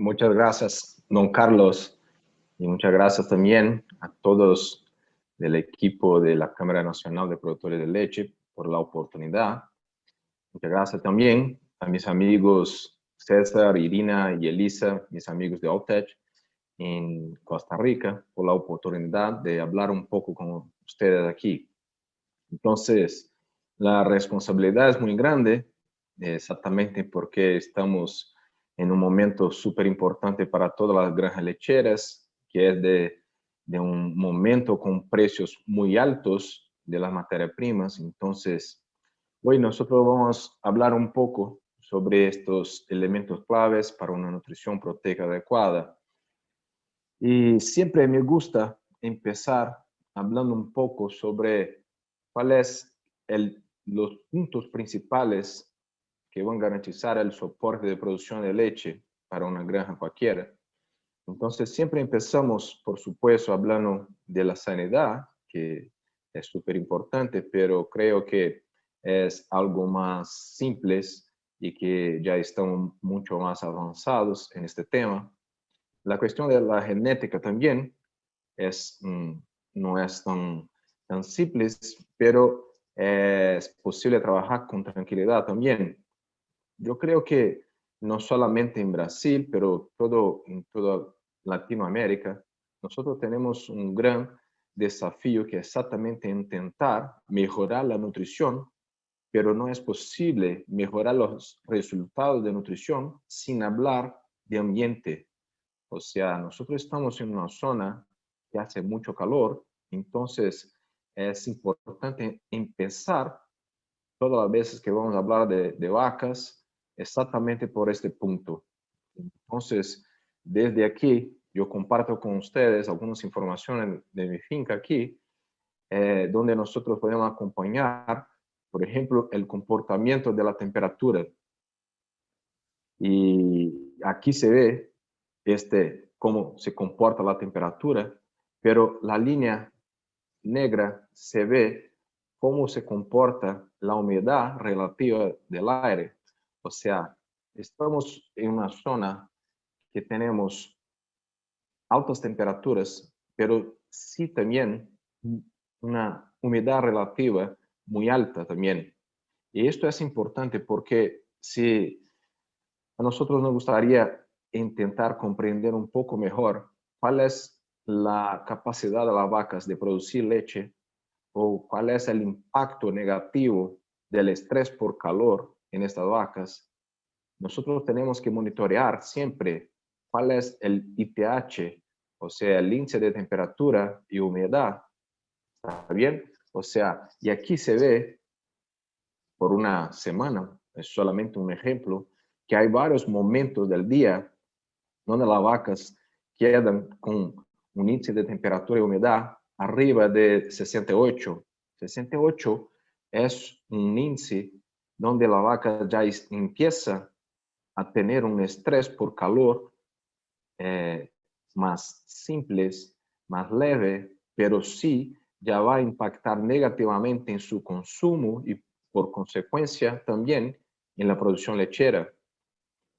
Muchas gracias, don Carlos, y muchas gracias también a todos del equipo de la Cámara Nacional de Productores de Leche por la oportunidad. Muchas gracias también a mis amigos César, Irina y Elisa, mis amigos de Optech en Costa Rica, por la oportunidad de hablar un poco con ustedes aquí. Entonces, la responsabilidad es muy grande, exactamente porque estamos en un momento súper importante para todas las granjas lecheras, que es de un momento con precios muy altos de las materias primas. Entonces, hoy nosotros vamos a hablar un poco sobre estos elementos claves para una nutrición proteica adecuada. Y siempre me gusta empezar hablando un poco sobre cuáles los puntos principales que van a garantizar el soporte de producción de leche para una granja cualquiera. Entonces, siempre empezamos, por supuesto, hablando de la sanidad, que es súper importante, pero creo que es algo más simple y que ya estamos mucho más avanzados en este tema. La cuestión de la genética también es, no es tan simple, pero es posible trabajar con tranquilidad también. Yo creo que no solamente en Brasil, pero en toda Latinoamérica, nosotros tenemos un gran desafío que es exactamente intentar mejorar la nutrición, pero no es posible mejorar los resultados de nutrición sin hablar de ambiente. O sea, nosotros estamos en una zona que hace mucho calor, entonces es importante empezar todas las veces que vamos a hablar de vacas exactamente por este punto. Entonces, desde aquí yo comparto con ustedes algunas informaciones de mi finca aquí, donde nosotros podemos acompañar, por ejemplo, el comportamiento de la temperatura. Y aquí se ve cómo se comporta la temperatura, pero la línea negra se ve cómo se comporta la humedad relativa del aire. O sea, estamos en una zona que tenemos altas temperaturas, pero sí también una humedad relativa muy alta también. Y esto es importante porque si a nosotros nos gustaría intentar comprender un poco mejor cuál es la capacidad de las vacas de producir leche o cuál es el impacto negativo del estrés por calor en estas vacas. Nosotros tenemos que monitorear siempre cuál es el ITH, o sea, el índice de temperatura y humedad. ¿Está bien? O sea, y aquí se ve por una semana, es solamente un ejemplo, que hay varios momentos del día donde las vacas quedan con un índice de temperatura y humedad arriba de 68. 68 es un índice donde la vaca ya empieza a tener un estrés por calor más simples, más leve, pero sí ya va a impactar negativamente en su consumo y por consecuencia también en la producción lechera.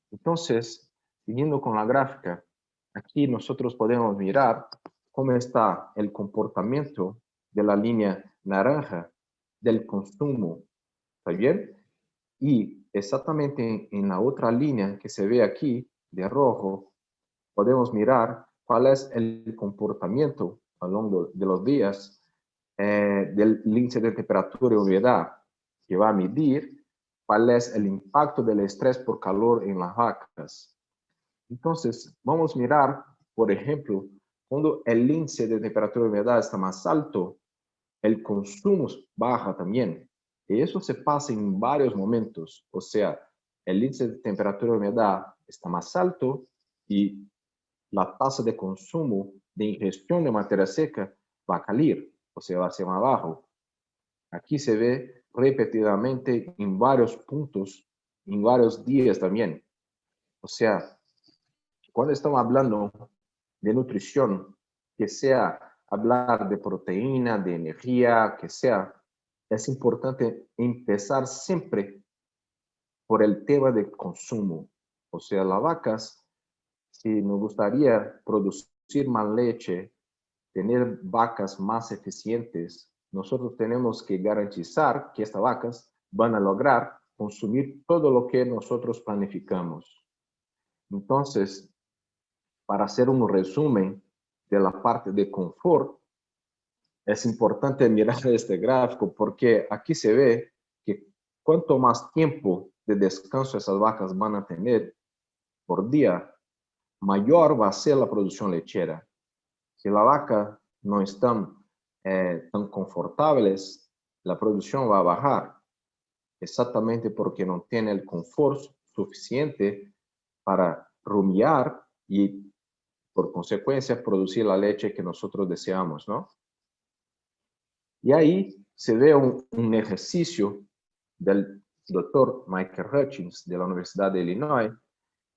Entonces, siguiendo con la gráfica, aquí nosotros podemos mirar cómo está el comportamiento de la línea naranja del consumo, ¿está bien? Y exactamente en la otra línea que se ve aquí de rojo, podemos mirar cuál es el comportamiento a lo largo de los días del índice de temperatura y humedad, que va a medir cuál es el impacto del estrés por calor en las vacas. Entonces, vamos a mirar, por ejemplo, cuando el índice de temperatura y humedad está más alto, el consumo baja también. Y eso se pasa en varios momentos. O sea, el índice de temperatura y humedad está más alto y la tasa de consumo de ingestión de materia seca va a caer, o sea, va a ser más bajo. Aquí se ve repetidamente en varios puntos, en varios días también. O sea, cuando estamos hablando de nutrición, que sea hablar de proteína, de energía, que sea, es importante empezar siempre por el tema del consumo. O sea, las vacas si nos gustaría producir más leche, tener vacas más eficientes, nosotros tenemos que garantizar que estas vacas van a lograr consumir todo lo que nosotros planificamos. Entonces, para hacer un resumen de la parte de confort, es importante mirar este gráfico porque aquí se ve que cuanto más tiempo de descanso esas vacas van a tener por día, mayor va a ser la producción lechera. Si la vaca no están tan confortables, la producción va a bajar, exactamente porque no tiene el confort suficiente para rumiar y, por consecuencia, producir la leche que nosotros deseamos, ¿no? Y ahí se ve un ejercicio del doctor Michael Hutchins de la Universidad de Illinois,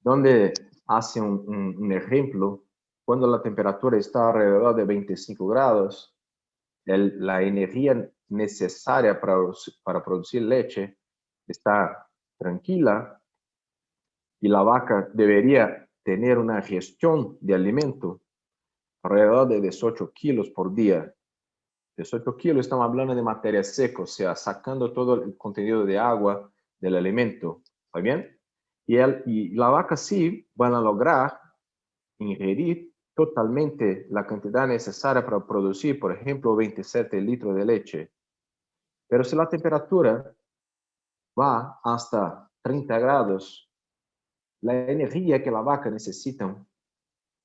donde hace un ejemplo. Cuando la temperatura está alrededor de 25 grados, la energía necesaria para producir leche está tranquila y la vaca debería tener una gestión de alimento alrededor de 18 kilos por día. 18 kilos, estamos hablando de materia seca, o sea, sacando todo el contenido de agua del alimento, ¿está bien? Y la vaca sí van a lograr ingerir totalmente la cantidad necesaria para producir, por ejemplo, 27 litros de leche. Pero si la temperatura va hasta 30 grados, la energía que la vaca necesita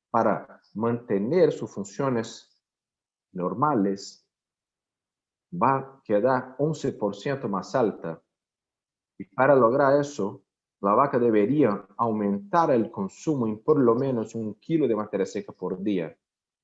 para mantener sus funciones normales va a quedar 11% más alta. Y para lograr eso, la vaca debería aumentar el consumo en por lo menos 1 kilo de materia seca por día.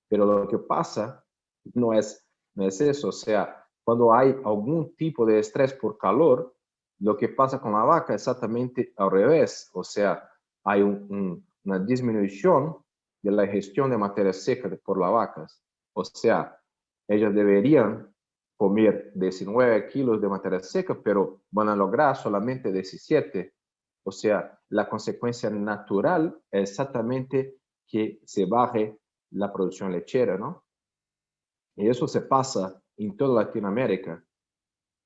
Pero lo que pasa no es eso. O sea, cuando hay algún tipo de estrés por calor, lo que pasa con la vaca es exactamente al revés. O sea, hay una disminución de la ingestión de materia seca por las vacas. O sea, ellas deberían comer 19 kilos de materia seca, pero van a lograr solamente 17. O sea, la consecuencia natural es exactamente que se baje la producción lechera, ¿no? Y eso se pasa en toda Latinoamérica.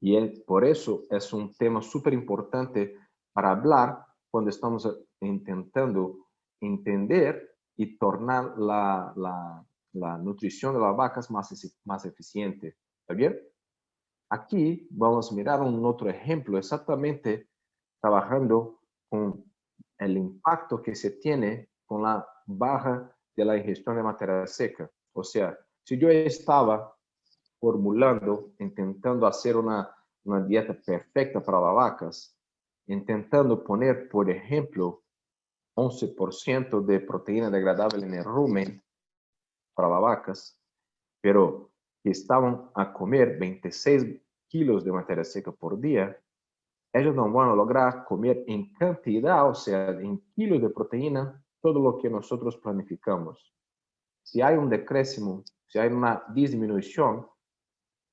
Y por eso es un tema súper importante para hablar cuando estamos intentando entender y tornar la nutrición de las vacas más eficiente. ¿Está bien? Aquí vamos a mirar un otro ejemplo, exactamente trabajando con el impacto que se tiene con la baja de la ingestión de materia seca. O sea, si yo estaba formulando, intentando hacer una dieta perfecta para las vacas, intentando poner, por ejemplo, 11% de proteína degradable en el rumen para las vacas, pero que estaban a comer 26 kilos de materia seca por día, ellos no van a lograr comer en cantidad, o sea, en kilos de proteína, todo lo que nosotros planificamos. Si hay un decréscimo, si hay una disminución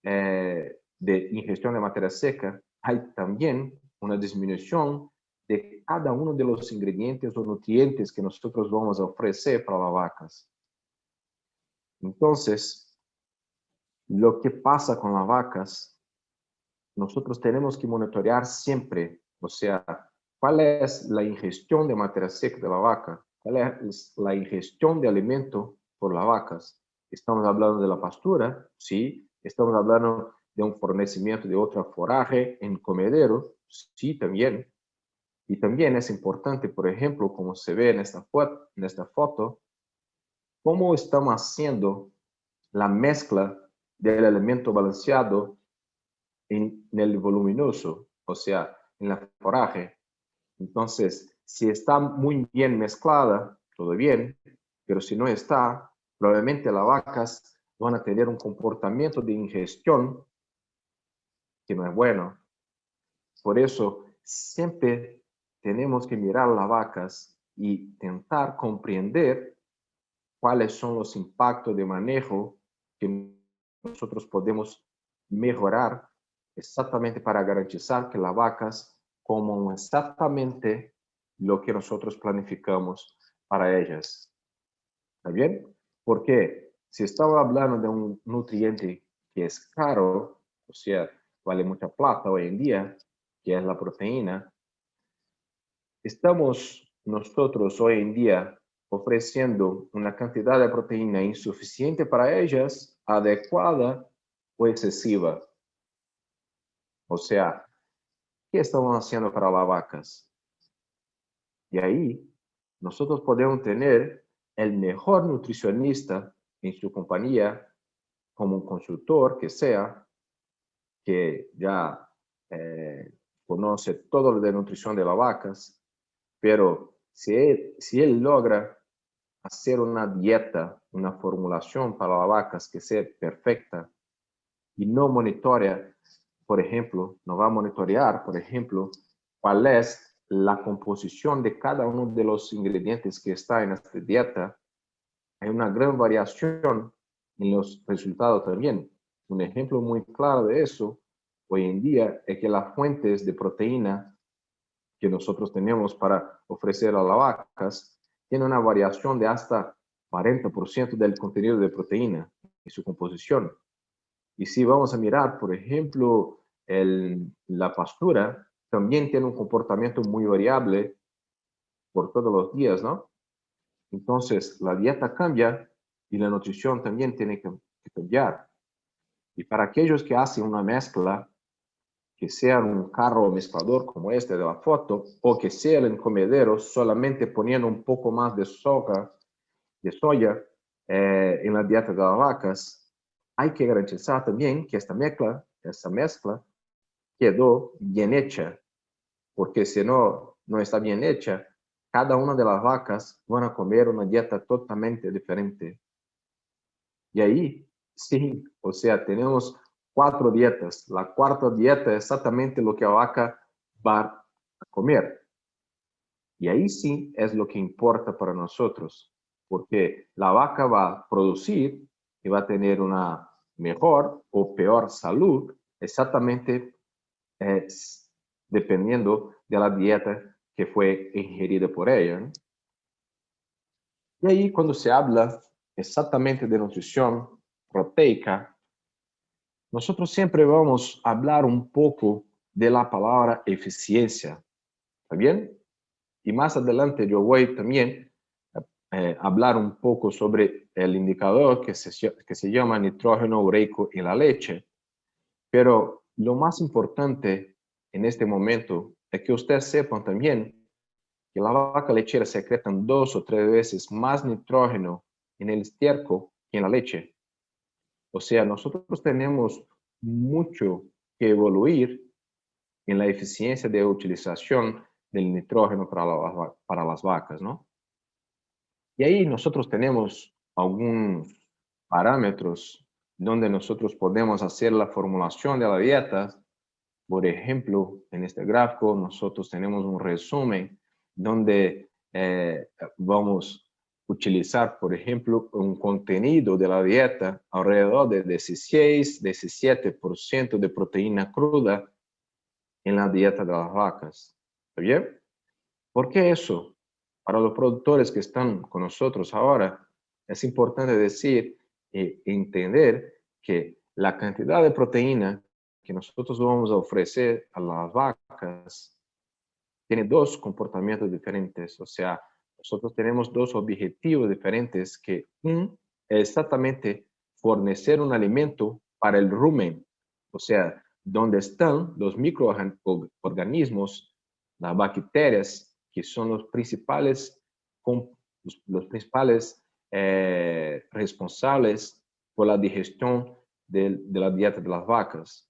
de ingestión de materia seca, hay también una disminución de cada uno de los ingredientes o nutrientes que nosotros vamos a ofrecer para las vacas. Entonces, lo que pasa con las vacas, nosotros tenemos que monitorear siempre, o sea, cuál es la ingestión de materia seca de la vaca, cuál es la ingestión de alimento por las vacas. Estamos hablando de la pastura, sí, estamos hablando de un fornecimiento de otra forraje en comedero, sí, también. Y también es importante, por ejemplo, como se ve en esta foto, cómo estamos haciendo la mezcla del alimento balanceado en el voluminoso, o sea, en la forraje. Entonces, si está muy bien mezclada, todo bien, pero si no está, probablemente las vacas van a tener un comportamiento de ingestión que no es bueno. Por eso, siempre tenemos que mirar las vacas y intentar comprender cuáles son los impactos de manejo que nosotros podemos mejorar exactamente para garantizar que las vacas coman exactamente lo que nosotros planificamos para ellas. ¿Está bien? Porque si estaba hablando de un nutriente que es caro, o sea, vale mucha plata hoy en día, que es la proteína, estamos nosotros hoy en día ofreciendo una cantidad de proteína insuficiente para ellas, adecuada o excesiva. O sea, ¿qué estamos haciendo para las vacas? Y ahí nosotros podemos tener el mejor nutricionista en su compañía, como un consultor que sea, que ya conoce todo lo de nutrición de las vacas, pero si él logra hacer una dieta, una formulación para las vacas que sea perfecta y no monitorea, por ejemplo, no va a monitorear, por ejemplo, cuál es la composición de cada uno de los ingredientes que está en esta dieta, hay una gran variación en los resultados también. Un ejemplo muy claro de eso hoy en día es que las fuentes de proteína que nosotros tenemos para ofrecer a las vacas tienen una variación de hasta 40% del contenido de proteína y su composición. Y si vamos a mirar, por ejemplo, la pastura, también tiene un comportamiento muy variable por todos los días, ¿no? Entonces, la dieta cambia y la nutrición también tiene que cambiar. Y para aquellos que hacen una mezcla, que sea un carro mezclador como este de la foto, o que sea el comedero solamente poniendo un poco más de soya en la dieta de las vacas, hay que garantizar también que esta mezcla quedó bien hecha, porque si no está bien hecha, cada una de las vacas van a comer una dieta totalmente diferente. Y ahí, sí, o sea, tenemos 4 dietas. La cuarta dieta es exactamente lo que la vaca va a comer. Y ahí sí es lo que importa para nosotros, porque la vaca va a producir y va a tener una mejor o peor salud exactamente dependiendo de la dieta que fue ingerida por ella, ¿no? Y ahí cuando se habla exactamente de nutrición proteica, nosotros siempre vamos a hablar un poco de la palabra eficiencia, ¿está bien? Y más adelante yo voy también a hablar un poco sobre el indicador que se llama nitrógeno ureico en la leche. Pero lo más importante en este momento es que ustedes sepan también que la vaca lechera secretan 2 o 3 veces más nitrógeno en el estiércol que en la leche. O sea, nosotros tenemos mucho que evoluir en la eficiencia de utilización del nitrógeno para las vacas, ¿no? Y ahí nosotros tenemos algunos parámetros donde nosotros podemos hacer la formulación de la dieta. Por ejemplo, en este gráfico nosotros tenemos un resumen donde vamos a utilizar, por ejemplo, un contenido de la dieta alrededor de 16-17% de proteína cruda en la dieta de las vacas. ¿Está bien? ¿Por qué eso? Para los productores que están con nosotros ahora, es importante decir y entender que la cantidad de proteína que nosotros vamos a ofrecer a las vacas tiene 2 comportamientos diferentes. O sea, nosotros tenemos 2 objetivos diferentes, que un es exactamente fornecer un alimento para el rumen, o sea, donde están los microorganismos, las bacterias, que son los principales, los principales responsables por la digestión de la dieta de las vacas.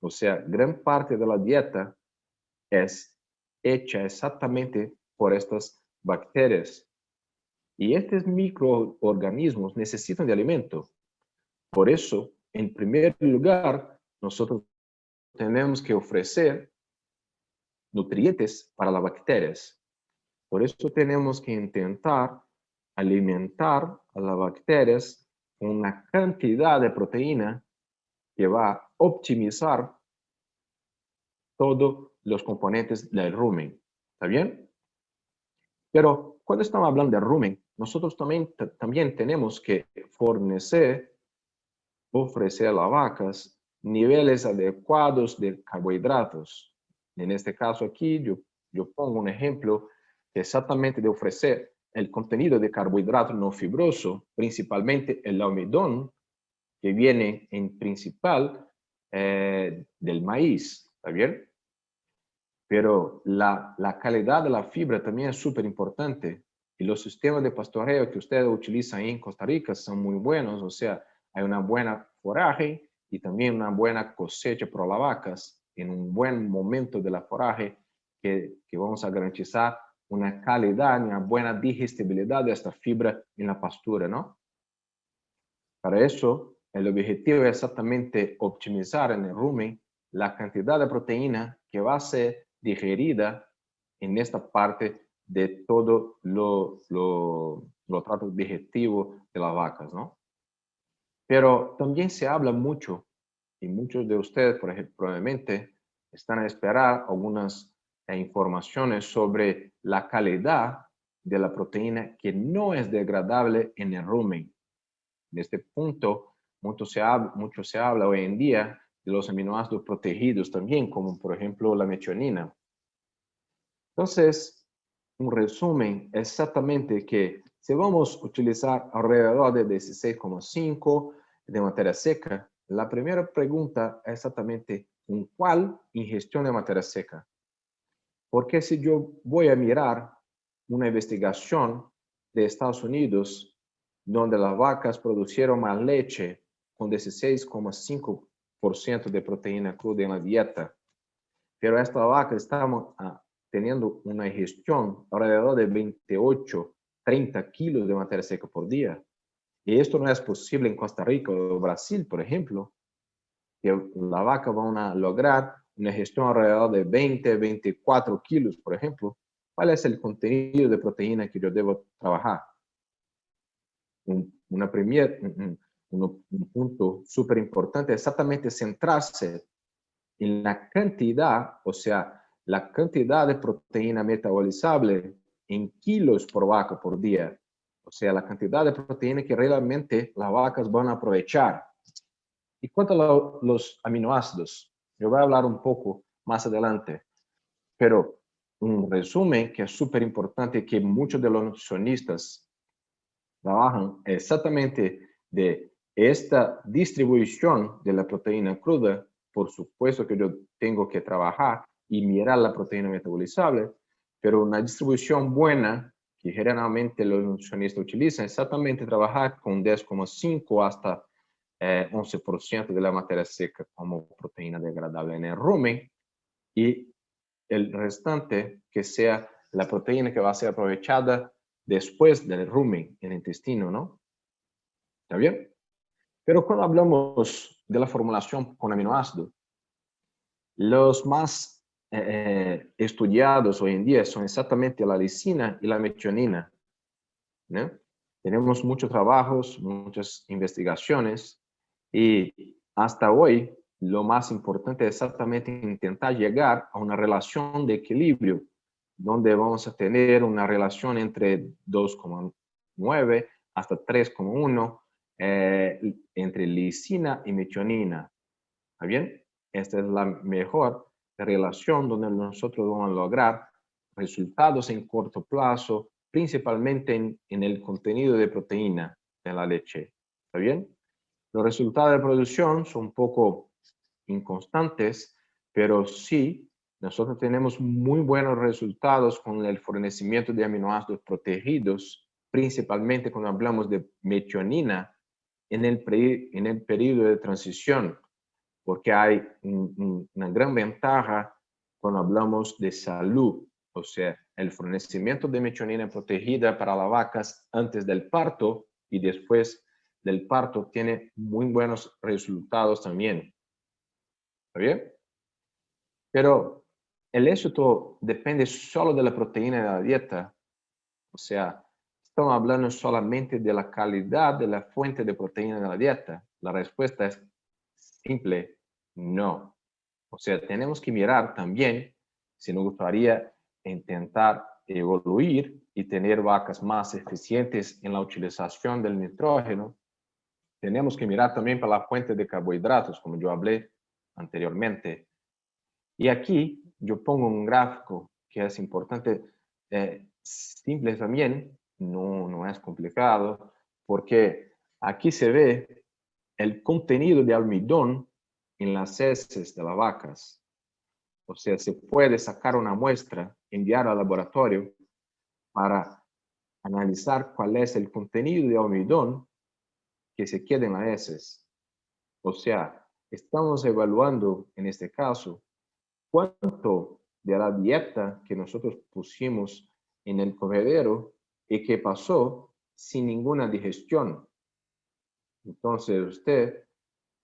O sea, gran parte de la dieta es hecha exactamente por estas bacterias. Y estos microorganismos necesitan de alimento. Por eso, en primer lugar, nosotros tenemos que ofrecer nutrientes para las bacterias. Por eso tenemos que intentar alimentar a las bacterias con una cantidad de proteína que va a optimizar todos los componentes del rumen. ¿Está bien? Pero cuando estamos hablando de rumen, nosotros también tenemos que ofrecer a las vacas niveles adecuados de carbohidratos. En este caso aquí, yo pongo un ejemplo exactamente de ofrecer el contenido de carbohidrato no fibroso, principalmente el almidón, que viene en principal del maíz, ¿está bien? Pero la calidad de la fibra también es súper importante. Y los sistemas de pastoreo que ustedes utilizan en Costa Rica son muy buenos, o sea, hay una buena foraje y también una buena cosecha para las vacas en un buen momento de la foraje que vamos a garantizar una calidad y una buena digestibilidad de esta fibra en la pastura, ¿no? Para eso, el objetivo es exactamente optimizar en el rumen la cantidad de proteína que va a ser digerida en esta parte de todo lo trato digestivo de las vacas, ¿no? Pero también se habla mucho, y muchos de ustedes, por ejemplo, probablemente están a esperar algunas informaciones sobre la calidad de la proteína que no es degradable en el rumen. En este punto, mucho se habla hoy en día de los aminoácidos protegidos también, como por ejemplo la metionina. Entonces, un resumen exactamente que si vamos a utilizar alrededor de 16,5 de materia seca, la primera pregunta es exactamente ¿con cuál ingestión de materia seca? Porque si yo voy a mirar una investigación de Estados Unidos donde las vacas producieron más leche con 16,5% de proteína cruda en la dieta, pero esta vaca estamos teniendo una ingestión alrededor de 28, 30 kilos de materia seca por día. Y esto no es posible en Costa Rica o Brasil, por ejemplo, que la vaca van a lograr una gestión alrededor de 20, 24 kilos, por ejemplo. ¿Cuál es el contenido de proteína que yo debo trabajar? Un punto súper importante es exactamente centrarse en la cantidad, o sea, la cantidad de proteína metabolizable en kilos por vaca por día. O sea, la cantidad de proteína que realmente las vacas van a aprovechar. Y cuanto a los aminoácidos, yo voy a hablar un poco más adelante, pero un resumen que es súper importante que muchos de los nutricionistas trabajan exactamente de esta distribución de la proteína cruda. Por supuesto que yo tengo que trabajar y mirar la proteína metabolizable, pero una distribución buena que generalmente los nutricionistas utilizan exactamente trabajar con 10,5 hasta 11% de la materia seca como proteína degradable en el rumen y el restante que sea la proteína que va a ser aprovechada después del rumen en el intestino, ¿no? ¿Está bien? Pero cuando hablamos de la formulación con aminoácidos, los más estudiados hoy en día son exactamente la lisina y la metionina, ¿no? Tenemos muchos trabajos, muchas investigaciones y hasta hoy lo más importante es exactamente intentar llegar a una relación de equilibrio donde vamos a tener una relación entre 2,9 hasta 3,1 entre lisina y metionina. ¿Está bien? Esta es la mejor relación donde nosotros vamos a lograr resultados en corto plazo, principalmente en el contenido de proteína de la leche. ¿Está bien? Los resultados de producción son un poco inconstantes, pero sí, nosotros tenemos muy buenos resultados con el fornecimiento de aminoácidos protegidos, principalmente cuando hablamos de metionina en el periodo de transición, porque hay una gran ventaja cuando hablamos de salud, o sea, el fornecimiento de metionina protegida para las vacas antes del parto y después del parto tiene muy buenos resultados también. ¿Está bien? Pero el éxito depende solo de la proteína de la dieta. O sea, estamos hablando solamente de la calidad de la fuente de proteína de la dieta. La respuesta es simple, no. O sea, tenemos que mirar también si nos gustaría intentar evoluir y tener vacas más eficientes en la utilización del nitrógeno, tenemos que mirar también para la fuente de carbohidratos, como yo hablé anteriormente. Y aquí yo pongo un gráfico que es importante, simple también, no es complicado, porque aquí se ve el contenido de almidón en las heces de las vacas. O sea, se puede sacar una muestra, enviar al laboratorio para analizar cuál es el contenido de almidón que se queda en las heces. O sea, estamos evaluando en este caso cuánto de la dieta que nosotros pusimos en el comedero y que pasó sin ninguna digestión. Entonces, usted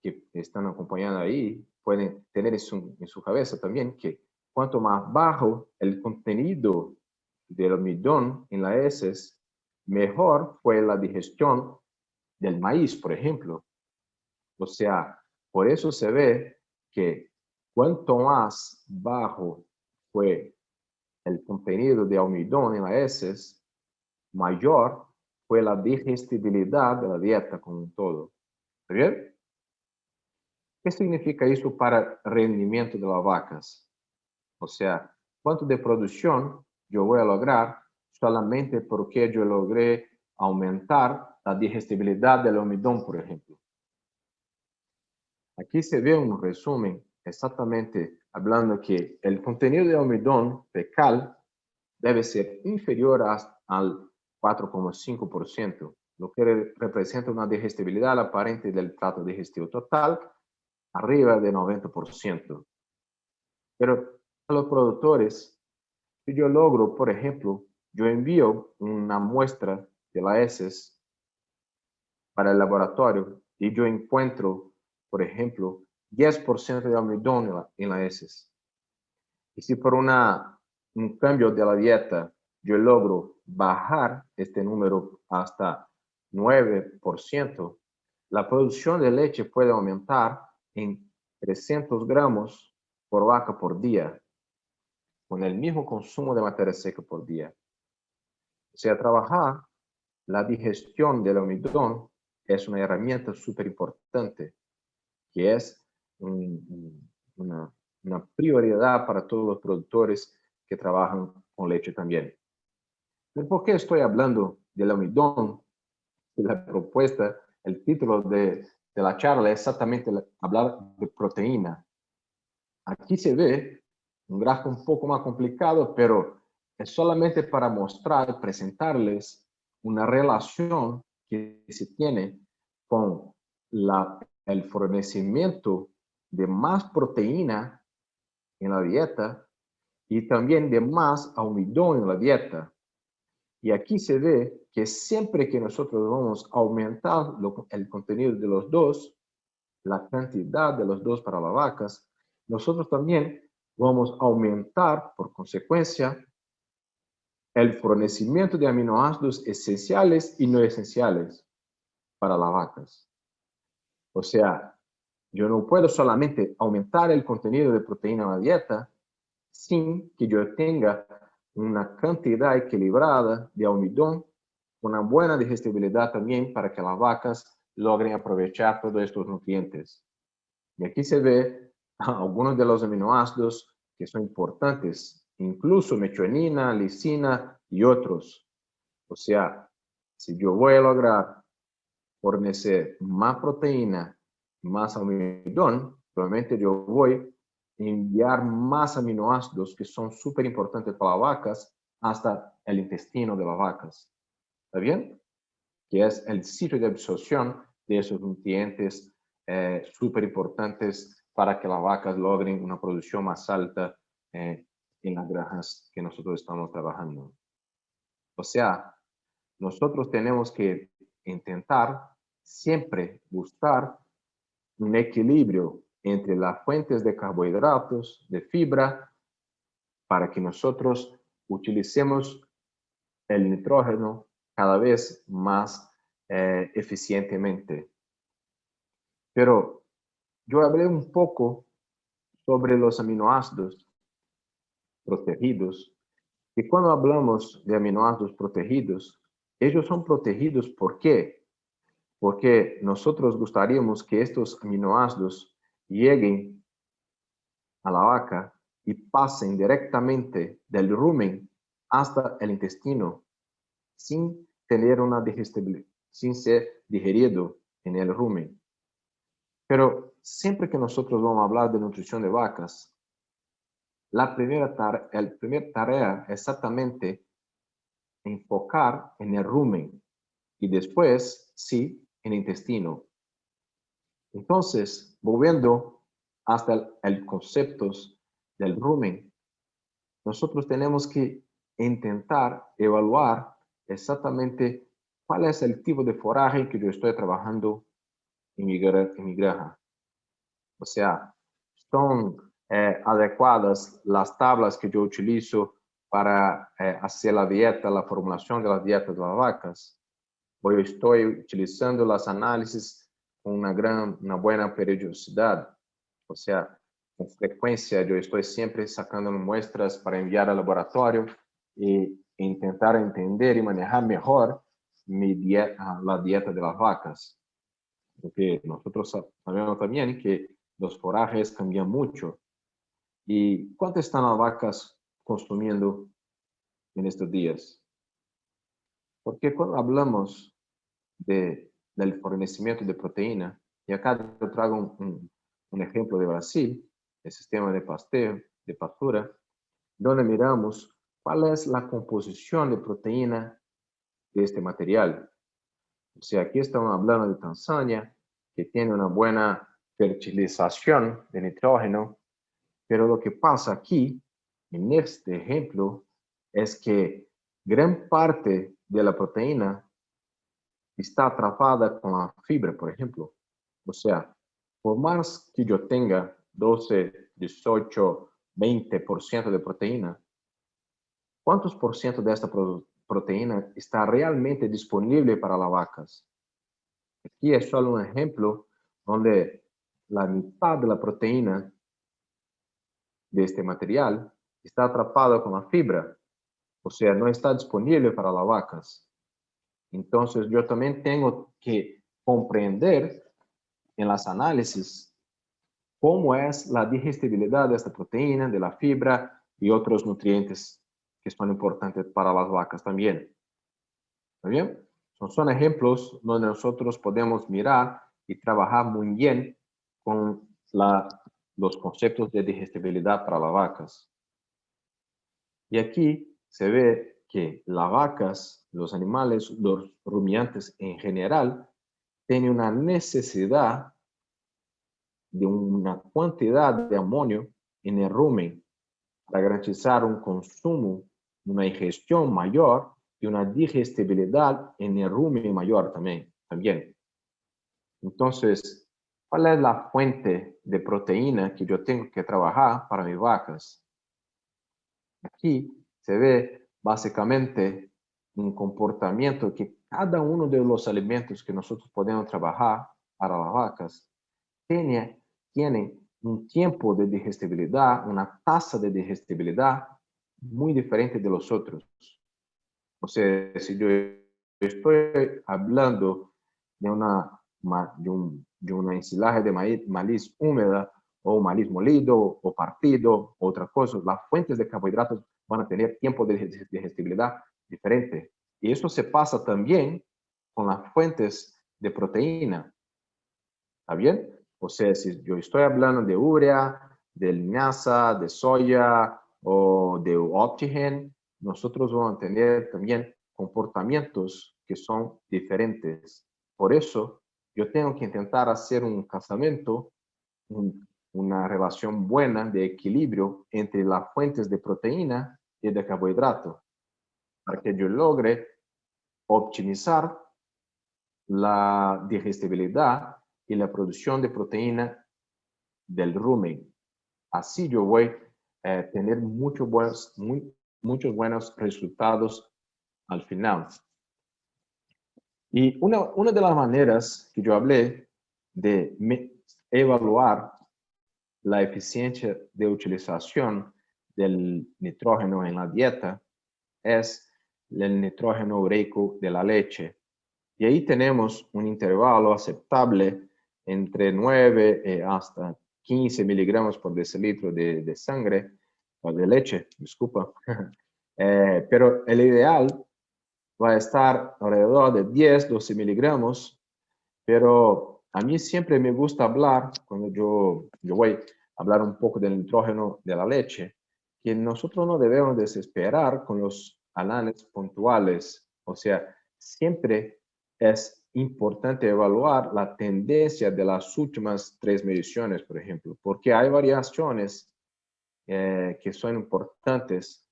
que están acompañando ahí pueden tener eso en su cabeza también, que cuanto más bajo el contenido del almidón en las heces, mejor fue la digestión del maíz, por ejemplo. O sea, por eso se ve que cuanto más bajo fue el contenido de almidón en las heces, mayor fue la digestibilidad de la dieta como un todo. ¿Está bien? ¿Qué significa eso para el rendimiento de las vacas? O sea, ¿cuánto de producción yo voy a lograr solamente porque yo logré aumentar la digestibilidad del almidón, por ejemplo? Aquí se ve un resumen exactamente hablando que el contenido de almidón fecal debe ser inferior al 4,5%, lo que representa una digestibilidad aparente del trato digestivo total arriba de 90%. Pero a los productores, si yo logro, por ejemplo, yo envío una muestra de las heces para el laboratorio y yo encuentro, por ejemplo, 10% de almidón en las heces. Y si por un cambio de la dieta yo logro bajar este número hasta 9%, la producción de leche puede aumentar en 300 gramos por vaca por día, con el mismo consumo de materia seca por día. O sea, trabajar la digestión del almidón es una herramienta súper importante, que es una, una prioridad para todos los productores que trabajan con leche también. ¿Pero por qué estoy hablando del almidón? La propuesta, el título de la charla es exactamente hablar de proteína. Aquí se ve un gráfico un poco más complicado, pero es solamente para mostrar, presentarles una relación que se tiene con el fornecimiento de más proteína en la dieta y también de más almidón en la dieta. Y aquí se ve que siempre que nosotros vamos a aumentar el contenido de los dos, la cantidad de los dos para las vacas, nosotros también vamos a aumentar, por consecuencia, el fornecimiento de aminoácidos esenciales y no esenciales para las vacas. O sea, yo no puedo solamente aumentar el contenido de proteína en la dieta sin que yo tenga una cantidad equilibrada de almidón, una buena digestibilidad también para que las vacas logren aprovechar todos estos nutrientes. Y aquí se ve algunos de los aminoácidos que son importantes, incluso metionina, lisina y otros. O sea, si yo voy a lograr fornecer más proteína, más almidón, probablemente yo voy a enviar más aminoácidos que son súper importantes para las vacas hasta el intestino de las vacas. ¿Está bien? Que es el sitio de absorción de esos nutrientes súper importantes para que las vacas logren una producción más alta en las granjas que nosotros estamos trabajando. O sea, nosotros tenemos que intentar siempre buscar un equilibrio entre las fuentes de carbohidratos, de fibra, para que nosotros utilicemos el nitrógeno cada vez más eficientemente. Pero yo hablé un poco sobre los aminoácidos protegidos que cuando hablamos de aminoácidos protegidos, ellos son protegidos ¿por qué? Porque nosotros gustaríamos que estos aminoácidos lleguen a la vaca y pasen directamente del rumen hasta el intestino sin tener una digestibilidad, sin ser digerido en el rumen. Pero siempre que nosotros vamos a hablar de nutrición de vacas, la primera tarea es exactamente enfocar en el rumen y después, sí, en el intestino. Entonces, volviendo hasta el concepto del rumen, nosotros tenemos que intentar evaluar exactamente cuál es el tipo de forraje que yo estoy trabajando en mi granja. O sea, son adecuadas las tablas que yo utilizo para hacer la dieta, la formulación de la dieta de las vacas. O yo estoy utilizando los análisis con una buena periodicidad. O sea, con frecuencia yo estoy siempre sacando muestras para enviar al laboratorio e intentar entender y manejar mejor la dieta de las vacas. Porque nosotros sabemos también que los forrajes cambian mucho. ¿Y cuánto están las vacas consumiendo en estos días? Porque cuando hablamos del fornecimiento de proteína, y acá yo traigo un ejemplo de Brasil, el sistema de pasteo, de pastura, donde miramos cuál es la composición de proteína de este material. O sea, aquí estamos hablando de Tanzania, que tiene una buena fertilización de nitrógeno, pero lo que pasa aquí, en este ejemplo, es que gran parte de la proteína está atrapada con la fibra, por ejemplo. O sea, por más que yo tenga 12, 18, 20% de proteína, ¿cuántos por ciento de esta proteína está realmente disponible para las vacas? Aquí es solo un ejemplo donde la mitad de la proteína de este material está atrapada con la fibra, o sea, no está disponible para las vacas. Entonces, yo también tengo que comprender en las análisis cómo es la digestibilidad de esta proteína, de la fibra y otros nutrientes que son importantes para las vacas también. ¿Está bien? Son ejemplos donde nosotros podemos mirar y trabajar muy bien con los conceptos de digestibilidad para las vacas. Y aquí se ve que las vacas, los animales, los rumiantes en general, tienen una necesidad de una cantidad de amonio en el rumen para garantizar un consumo, una ingestión mayor y una digestibilidad en el rumen mayor también. Entonces, ¿cuál es la fuente de proteína que yo tengo que trabajar para mis vacas? Aquí se ve básicamente un comportamiento que cada uno de los alimentos que nosotros podemos trabajar para las vacas tiene un tiempo de digestibilidad, una tasa de digestibilidad muy diferente de los otros. O sea, si yo estoy hablando de una ensilaje de maíz húmeda o maíz molido o partido, otra cosa, las fuentes de carbohidratos van a tener tiempo de digestibilidad diferente. Y eso se pasa también con las fuentes de proteína. ¿Está bien? O sea, si yo estoy hablando de urea, de linaza, de soya o de Optigen, nosotros vamos a tener también comportamientos que son diferentes. Por eso, yo tengo que intentar hacer un casamiento, una relación buena de equilibrio entre las fuentes de proteína y de carbohidrato, para que yo logre optimizar la digestibilidad y la producción de proteína del rumen. Así yo voy a tener muchos buenos resultados al final. Y una de las maneras que yo hablé de evaluar la eficiencia de utilización del nitrógeno en la dieta es el nitrógeno ureico de la leche. Y ahí tenemos un intervalo aceptable entre 9 hasta 15 miligramos por decilitro de sangre, o de leche, disculpa. Pero el ideal va a estar alrededor de 10, 12 miligramos, pero a mí siempre me gusta hablar, cuando yo voy a hablar un poco del nitrógeno de la leche, que nosotros no debemos desesperar con los análisis puntuales. O sea, siempre es importante evaluar la tendencia de las últimas 3 mediciones, por ejemplo, porque hay variaciones que son importantes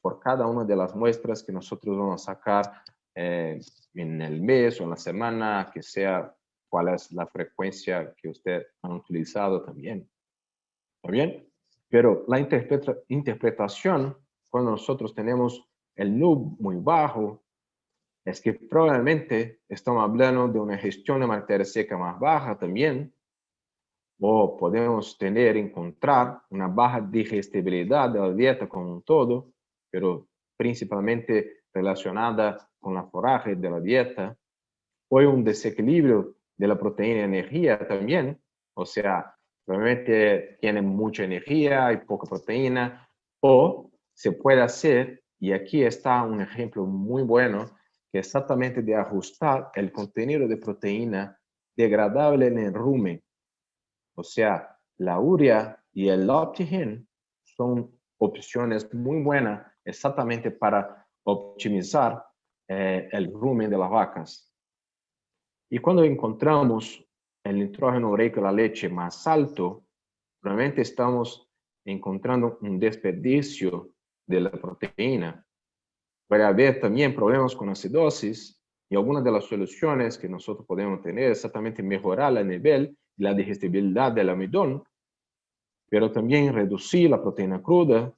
por cada una de las muestras que nosotros vamos a sacar en el mes o en la semana, que sea cuál es la frecuencia que usted ha utilizado también. ¿Está bien? Pero la interpretación, cuando nosotros tenemos el NUB muy bajo, es que probablemente estamos hablando de una gestión de materia seca más baja también, o podemos encontrar una baja digestibilidad de la dieta como un todo, pero principalmente relacionada con la forraje de la dieta, o un desequilibrio de la proteína y energía también, o sea, probablemente tiene mucha energía y poca proteína, o se puede hacer, y aquí está un ejemplo muy bueno, que exactamente de ajustar el contenido de proteína degradable en el rumen. O sea, la urea y el Optigen son opciones muy buenas exactamente para optimizar el rumen de las vacas. Y cuando encontramos el nitrógeno ureico de la leche más alto, realmente estamos encontrando un desperdicio de la proteína. Puede haber también problemas con acidosis y algunas de las soluciones que nosotros podemos tener es exactamente mejorar el nivel y la digestibilidad del almidón, pero también reducir la proteína cruda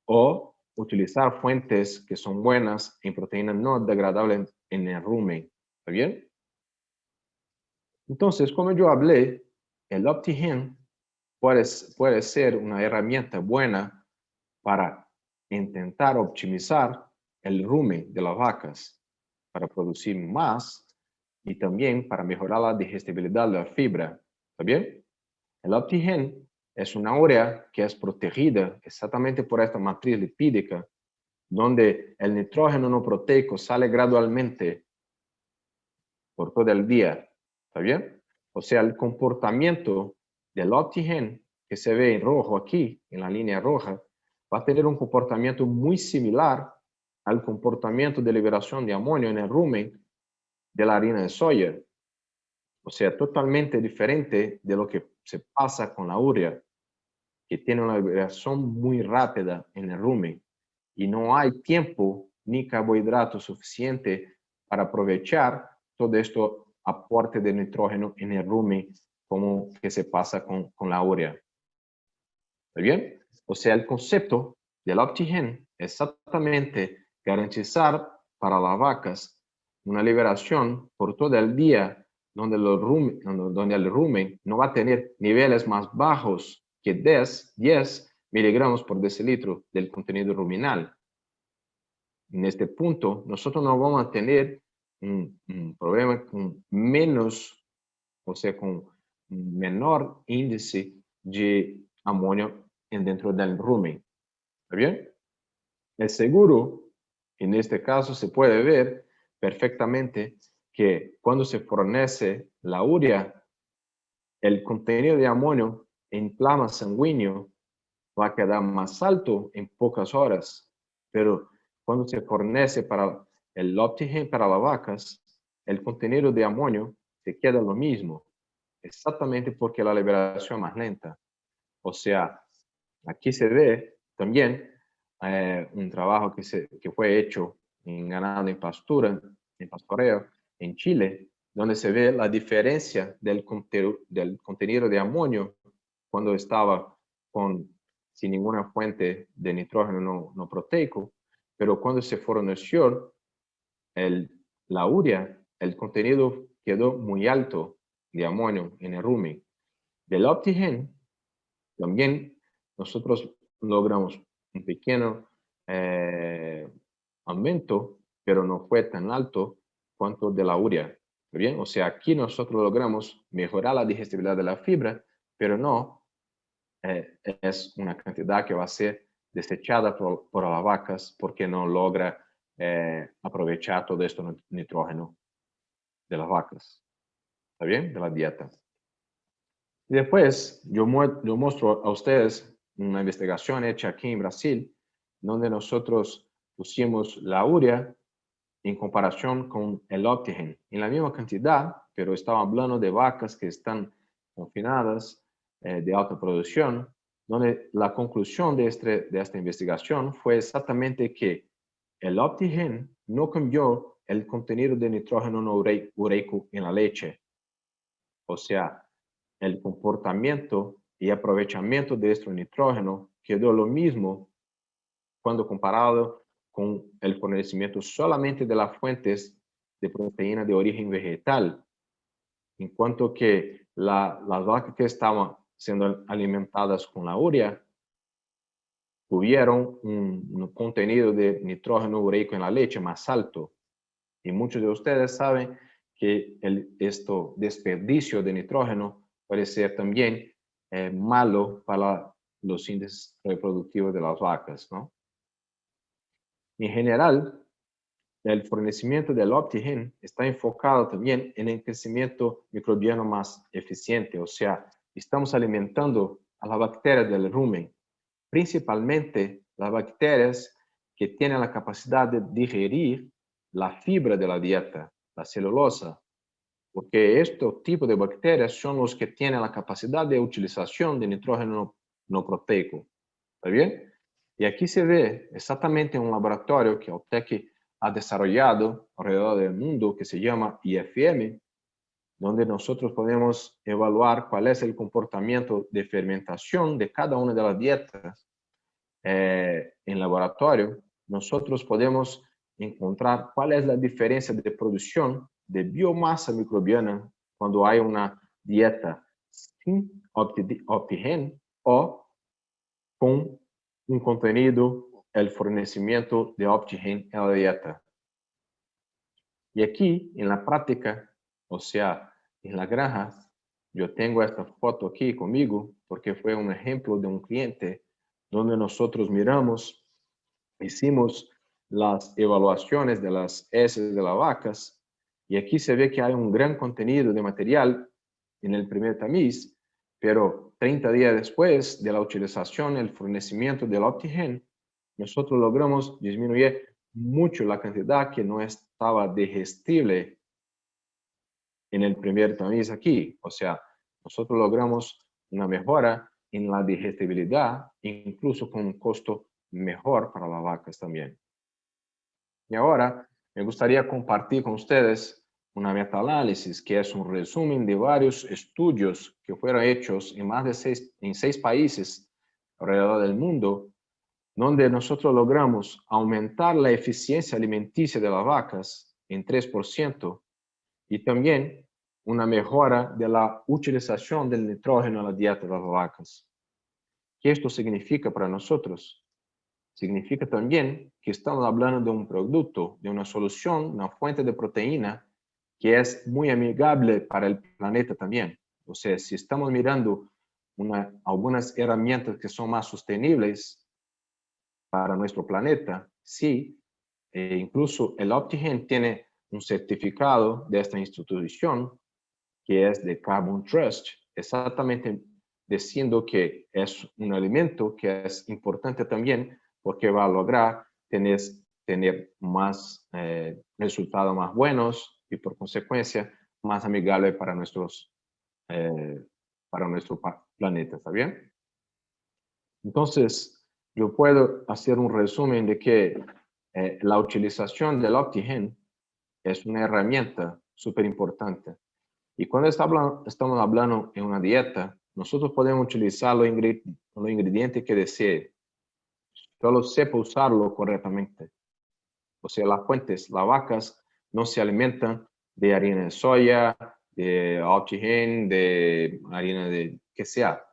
o utilizar fuentes que son buenas en proteínas no degradables en el rumen. ¿Está bien? Entonces, como yo hablé, el Optigen puede ser una herramienta buena para intentar optimizar el rumen de las vacas, para producir más y también para mejorar la digestibilidad de la fibra. ¿Está bien? El Optigen es una urea que es protegida exactamente por esta matriz lipídica, donde el nitrógeno no proteico sale gradualmente por todo el día. ¿Está bien? O sea, el comportamiento del Optigen que se ve en rojo aquí, en la línea roja, va a tener un comportamiento muy similar al comportamiento de liberación de amonio en el rumen de la harina de soya. O sea, totalmente diferente de lo que se pasa con la urea, que tiene una liberación muy rápida en el rumen y no hay tiempo ni carbohidrato suficiente para aprovechar todo esto aporte de nitrógeno en el rumen como que se pasa con la urea. ¿Está bien? O sea, el concepto del Optigen es exactamente garantizar para las vacas una liberación por todo el día donde el rumen no va a tener niveles más bajos que 10 miligramos por decilitro del contenido ruminal. En este punto, nosotros no vamos a tener un problema con menos, o sea, con un menor índice de amonio dentro del rumen. ¿Está bien? Es seguro, en este caso se puede ver perfectamente que cuando se fornece la urea, el contenido de amonio en plasma sanguíneo va a quedar más alto en pocas horas, pero cuando se fornece para el Optigen para las vacas, el contenido de amonio se queda lo mismo, exactamente porque la liberación es más lenta. O sea, aquí se ve también un trabajo que fue hecho en ganado en pastura, en pastoreo, en Chile, donde se ve la diferencia del contenido de amonio cuando estaba sin ninguna fuente de nitrógeno no proteico, pero cuando se forneció la urea, el contenido quedó muy alto de amonio en el rumen. Del Optigen también nosotros logramos un pequeño aumento, pero no fue tan alto cuanto de la urea. Bien, o sea, aquí nosotros logramos mejorar la digestibilidad de la fibra, pero no es una cantidad que va a ser desechada por las vacas porque no logra aprovechar todo este nitrógeno de las vacas. ¿Está bien? De la dieta. Y después yo muestro a ustedes una investigación hecha aquí en Brasil, donde nosotros pusimos la urea en comparación con el Optigen, en la misma cantidad, pero estaba hablando de vacas que están confinadas de alta producción, donde la conclusión de esta investigación fue exactamente que el Optigen no cambió el contenido de nitrógeno no ureico en la leche. O sea, el comportamiento y aprovechamiento de este nitrógeno quedó lo mismo cuando comparado con el fornecimiento solamente de las fuentes de proteína de origen vegetal, en cuanto que las vacas que estaban siendo alimentadas con la urea tuvieron un contenido de nitrógeno ureico en la leche más alto. Y muchos de ustedes saben que este desperdicio de nitrógeno puede ser también malo para los índices reproductivos de las vacas, ¿no? En general, el fornecimiento del Optigen está enfocado también en el crecimiento microbiano más eficiente, o sea, estamos alimentando a las bacterias del rumen, principalmente las bacterias que tienen la capacidad de digerir la fibra de la dieta, la celulosa, porque estos tipos de bacterias son los que tienen la capacidad de utilización de nitrógeno no proteico. ¿Está bien? Y aquí se ve exactamente un laboratorio que Optec ha desarrollado alrededor del mundo que se llama IFM, donde nosotros podemos evaluar cuál es el comportamiento de fermentación de cada una de las dietas en laboratorio. Nosotros podemos encontrar cuál es la diferencia de producción de biomasa microbiana cuando hay una dieta sin Optigen o con un contenido, el fornecimiento de Optigen en la dieta. Y aquí, en la práctica, o sea, en la granja, yo tengo esta foto aquí conmigo porque fue un ejemplo de un cliente donde nosotros miramos, hicimos las evaluaciones de las heces de las vacas y aquí se ve que hay un gran contenido de material en el primer tamiz, pero 30 días después de la utilización, el fornecimiento del Optigen, nosotros logramos disminuir mucho la cantidad que no estaba digestible en el primer tamiz aquí. O sea, nosotros logramos una mejora en la digestibilidad, incluso con un costo mejor para las vacas también. Y ahora me gustaría compartir con ustedes una metaanálisis que es un resumen de varios estudios que fueron hechos en más de seis países alrededor del mundo, donde nosotros logramos aumentar la eficiencia alimenticia de las vacas en 3% y también una mejora de la utilización del nitrógeno en la dieta de las vacas. ¿Qué esto significa para nosotros? Significa también que estamos hablando de un producto, de una solución, una fuente de proteína que es muy amigable para el planeta también. O sea, si estamos mirando algunas herramientas que son más sostenibles para nuestro planeta, sí, incluso el Optigen tiene un certificado de esta institución que es de Carbon Trust, exactamente diciendo que es un alimento que es importante también porque va a lograr tener más resultados más buenos y por consecuencia más amigable para nuestro planeta, ¿está bien? Entonces, yo puedo hacer un resumen de que la utilización del Optigen es una herramienta súper importante. Y cuando estamos hablando en una dieta, nosotros podemos utilizar los ingredientes que desee. Solo sepa usarlo correctamente. O sea, las fuentes, las vacas no se alimentan de harina de soya, de Optigen, de harina de que sea.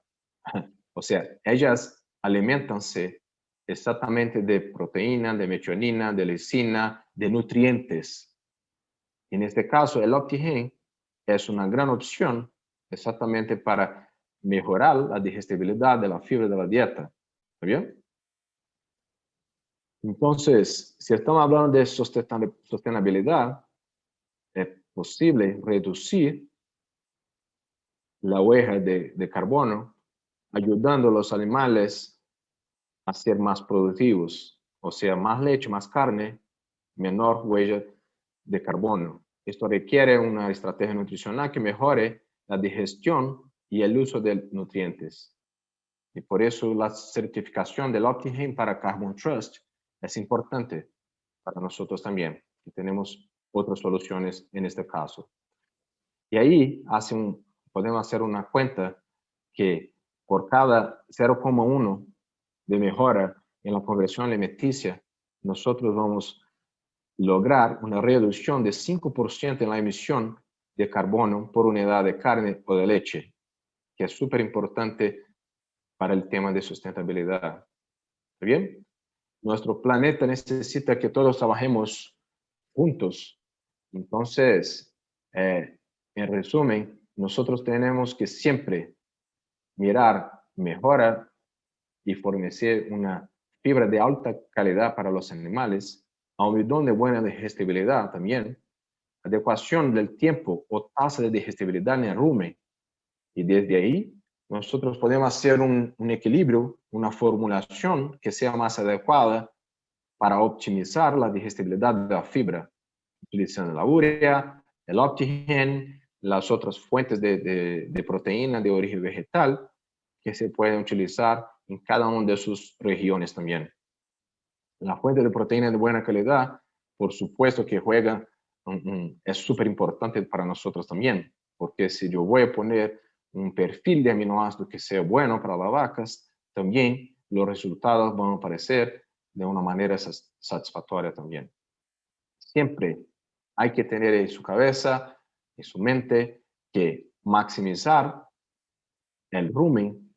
O sea, ellas alimentanse exactamente de proteína, de metionina, de lisina, de nutrientes. En este caso, el OptiGen es una gran opción exactamente para mejorar la digestibilidad de la fibra de la dieta. ¿Está bien? Entonces, si estamos hablando de sostenibilidad, es posible reducir la huella de carbono, ayudando a los animales a ser más productivos, o sea, más leche, más carne, menor huella de carbono. Esto requiere una estrategia nutricional que mejore la digestión y el uso de nutrientes. Y por eso la certificación del OptiGen para Carbon Trust es importante para nosotros también, que tenemos otras soluciones en este caso. Y ahí podemos hacer una cuenta que por cada 0,1 de mejora en la conversión alimenticia, nosotros vamos a lograr una reducción de 5% en la emisión de carbono por unidad de carne o de leche, que es súper importante para el tema de sustentabilidad. ¿Está bien? Nuestro planeta necesita que todos trabajemos juntos. Entonces, en resumen, nosotros tenemos que siempre mirar, mejorar y fornecer una fibra de alta calidad para los animales, almidón de buena digestibilidad también, adecuación del tiempo o tasa de digestibilidad en el rumen. Y desde ahí, nosotros podemos hacer un equilibrio, una formulación que sea más adecuada para optimizar la digestibilidad de la fibra, utilizando la urea, el OptiGen, las otras fuentes de proteína de origen vegetal que se pueden utilizar en cada una de sus regiones también. La fuente de proteína de buena calidad, por supuesto que juega, es súper importante para nosotros también, porque si yo voy a poner un perfil de aminoácidos que sea bueno para las vacas, también los resultados van a aparecer de una manera satisfactoria también. Siempre hay que tener en su cabeza, en su mente, que maximizar el rumen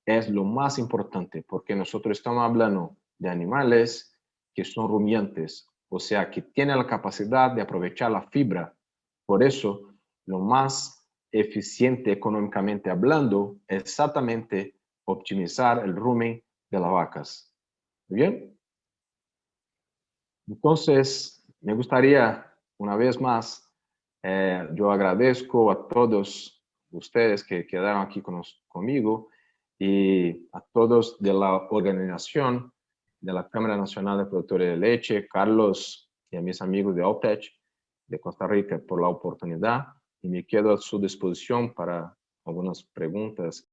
es lo más importante, porque nosotros estamos hablando de animales que son rumiantes, o sea, que tienen la capacidad de aprovechar la fibra. Por eso, lo más eficiente económicamente hablando es exactamente optimizar el rumen de las vacas. ¿Bien? Entonces, me gustaría, una vez más, yo agradezco a todos ustedes que quedaron aquí conmigo y a todos de la organización de la Cámara Nacional de Productores de Leche, Carlos y a mis amigos de OPECH de Costa Rica por la oportunidad y me quedo a su disposición para algunas preguntas.